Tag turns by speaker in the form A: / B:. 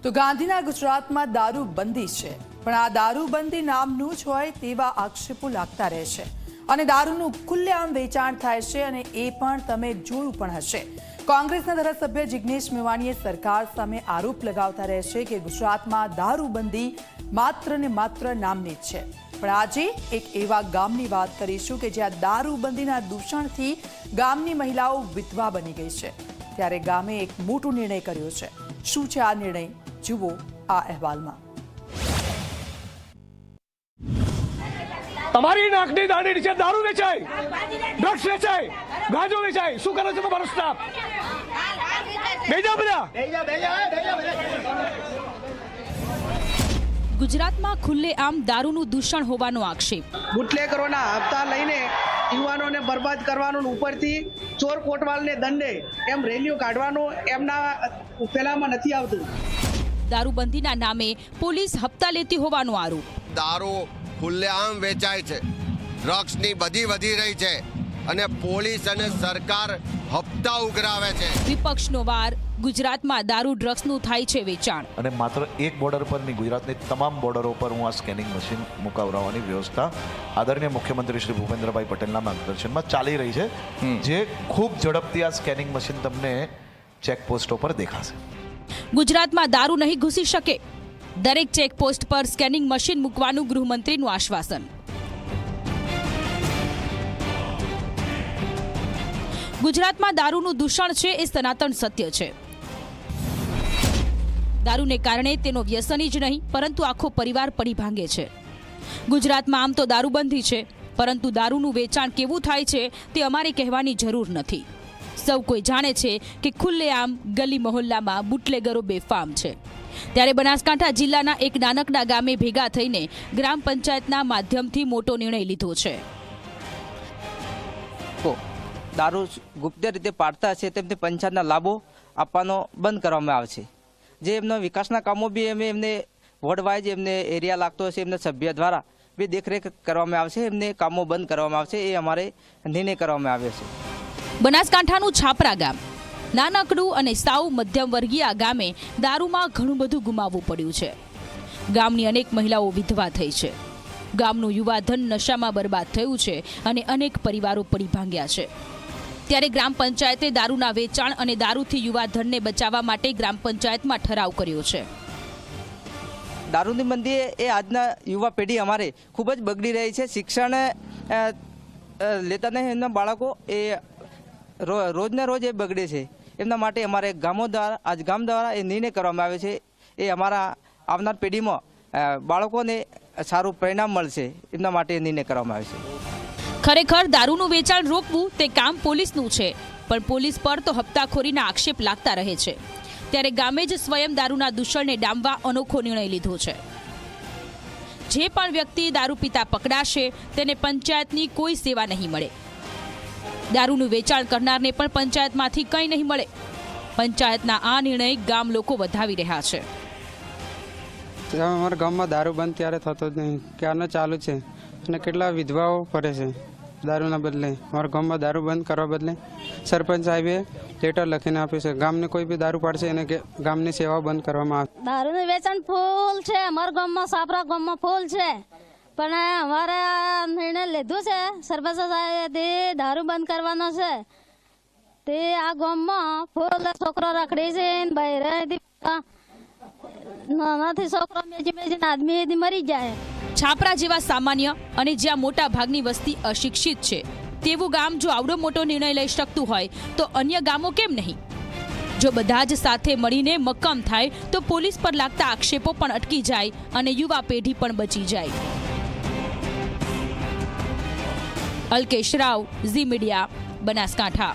A: તો ગાંધીના ગુજરાતમાં દારૂબંધી છે, પણ આ દારૂબંધી નામનું જ હોય તેવા આક્ષેપો લાગતા રહે છે અને દારૂનું ખુલ્લેઆમ વેચાણ થાય છે અને એ પણ તમે જોયું પણ હશે। કોંગ્રેસના ધારાસભ્ય જિગ્નેશ મેવાણીએ સરકાર સામે આરોપ લગાવતા રહે છે કે ગુજરાતમાં દારૂબંધી માત્ર ને માત્ર નામની જ છે। પણ આજે એક એવા ગામની વાત કરીશું કે જ્યાં દારૂબંધીના દૂષણથી ગામની મહિલાઓ વિધવા બની ગઈ છે। ત્યારે ગામે એક મોટો નિર્ણય કર્યો છે। શું છે આ નિર્ણય, જુઓ આ અહેવાલમાં।
B: તમારી નાકની દાઢી નીચે દારૂ વેચાય, ડ્રગ્સ વેચાય, ગાંજો વેચાય, શું કરે છે તમારો સ્ટાફ? બેજા બધા
C: ગુજરાતમાં ખુલ્લેઆમ દારૂનું દૂષણ હોવાનો આક્ષેપ।
D: બુટલેગરોના હપ્તા લઈને યુવાનોને બરબાદ કરવાનું, ઉપરથી ચોર કોટવાલને દંડે એમ રેલીઓ કાઢવાનું એમના પેલામાં નથી આવતું।
C: દારૂબંધીના નામે પોલીસ હપ્તા લેતી હોવાનો આરોપ।
E: દારૂ ખુલ્લેઆમ વેચાય છે, ડ્રગ્સની બધી વધી રહી છે અને પોલીસ અને સરકાર હપ્તા ઉઘરાવે છે।
C: વિપક્ષનો વાર, ગુજરાતમાં દારૂ ડ્રગ્સનું થાય છે વેચાણ
F: અને માત્ર એક બોર્ડર પર નહીં, ગુજરાતની તમામ બોર્ડરો પર હું આ સ્કેનિંગ મશીન મુકાવવાની વ્યવસ્થા આદરણીય મુખ્યમંત્રી શ્રી ભૂપેન્દ્રભાઈ પટેલના માર્ગદર્શનમાં ચાલી રહી છે, જે ખૂબ ઝડપથી આ સ્કેનિંગ મશીન તમને ચેકપોસ્ટો પર દેખાશે।
C: ગુજરાતમાં દારૂ નહીં ઘૂસી શકે, દરેક ચેકપોસ્ટ પર સ્કેનિંગ મશીન મૂકવાનું ગૃહમંત્રીનું આશ્વાસન। ગુજરાતમાં દારૂનું દૂષણ છે એ સનાતન સત્ય છે। દારૂને કારણે તેનો વ્યસની જ નહીં પરંતુ આખો પરિવાર પડી ભાંગે છે। ગુજરાતમાં આમ તો દારૂબંધી છે, પરંતુ દારૂનું વેચાણ કેવું થાય છે તે અમારે કહેવાની જરૂર નથી। સૌ કોઈ જાણે છે કે ખુલ્લેઆમ ગલી મહોલ્લામાં બુટલેગરો બેફામ છે। ત્યારે બનાસકાંઠા જિલ્લાના એક નાનકડા ગામે ભેગા થઈને ગ્રામ પંચાયતના માધ્યમથી મોટો નિર્ણય લીધો છે।
G: દારૂ ગુપ્ત રીતે પાડતા છે તેમને પંચાયતના લાભો આપવાનો બંધ કરવામાં આવે છે। જે એમના વિકાસના કામો બી એમને વોર્ડ વાઇઝ એમને એરિયા લાગતો હશે, એમના સભ્ય દ્વારા બી દેખરેખ કરવામાં આવશે, એમને કામો બંધ કરવામાં આવશે, એ અમારે નિર્ણય કરવામાં આવ્યો છે।
C: બનાસકાંઠાનું છાપરા ગામ નાનકડું અને સાવ મધ્યમ વર્ગીય આ ગામે દારૂમાં ઘણું બધું ગુમાવવું પડ્યું છે। ગામની અનેક મહિલાઓ વિધવા થઈ છે, ગામનું યુવાધન નશામાં બરબાદ થયું છે અને અનેક પરિવારો પડી ભાંગ્યા છે। ત્યારે ગ્રામ પંચાયતે દારૂના વેચાણ અને દારૂથી યુવાધનને બચાવવા માટે ગ્રામ પંચાયતમાં ઠરાવ કર્યો છે।
G: દારૂની બંધી એ આજના યુવા પેઢી અમારે ખૂબ જ બગડી રહી છે। શિક્ષણ લેતા નહીં, એમના બાળકો એ રોજને રોજ એ બગડે છે। એમના માટે અમારે ગામ દ્વારા એ નિર્ણય કરવામાં આવે છે, એ અમારા આવનાર પેઢીમાં બાળકોને સારું પરિણામ મળશે, એમના માટે નિર્ણય કરવામાં આવે છે।
C: ખરેખર દારૂનું વેચાણ રોકવું તે કામ પોલીસનું છે, પણ પોલીસ પર તો હપ્તાખોરીના આક્ષેપ લાગતા રહે છે। ત્યારે ગામે જ સ્વયં દારૂના દૂષણને ડામવા અનોખો નિર્ણય લીધો છે। જે પણ વ્યક્તિ દારૂ પીતા પકડાશે તેને પંચાયતની કોઈ સેવા નહીં મળે, દારૂનું વેચાણ કરનારને પણ પંચાયતમાંથી કંઈ નહીં મળે। પંચાયતના આ નિર્ણય ગામ લોકો વધાવી રહ્યા છે।
H: અમારા ગામમાં દારૂ બંધ ત્યારે થતો જ નહીં, ક્યારનો ચાલુ છે અને કેટલા વિધવાઓ પડે છે દારૂના બદલે। અમારા ગામમાં દારૂ બંધ કરવા બદલે સરપંચ સાહેબે લેટર લખીને આપ્યું છે, ગામને કોઈ બી દારૂ પાડશે એને ગામની સેવા બંધ કરવામાં આવે।
I: દારૂનું વેચાણ ફૂલ છે અમારા ગામમાં, સાપરા ગામમાં ફૂલ છે, પણ અમારે નિર્ણય લીધું છે સરપંચ સાહેબે દારૂ બંધ કરવાનો છે। તે આ ગામમાં ફૂલ છોકરો રખડી છે, બહેરાથી નાનાથી છોકરો મેજીને આદમી મરી જાય।
C: છાપરા જેવા સામાન્ય અને જ્યાં મોટા ભાગની વસ્તી અશિક્ષિત છે તેવું ગામ જો આવડો મોટો નિર્ણય લઈ શકતું હોય તો અન્ય ગામો કેમ નહીં? જો બધા જ સાથે મળીને મક્કમ થાય તો પોલીસ પર લાગતા આક્ષેપો પણ અટકી જાય અને યુવા પેઢી પણ બચી જાય। અલ્કેશ રાવ, ઝી મીડિયા, બનાસકાંઠા।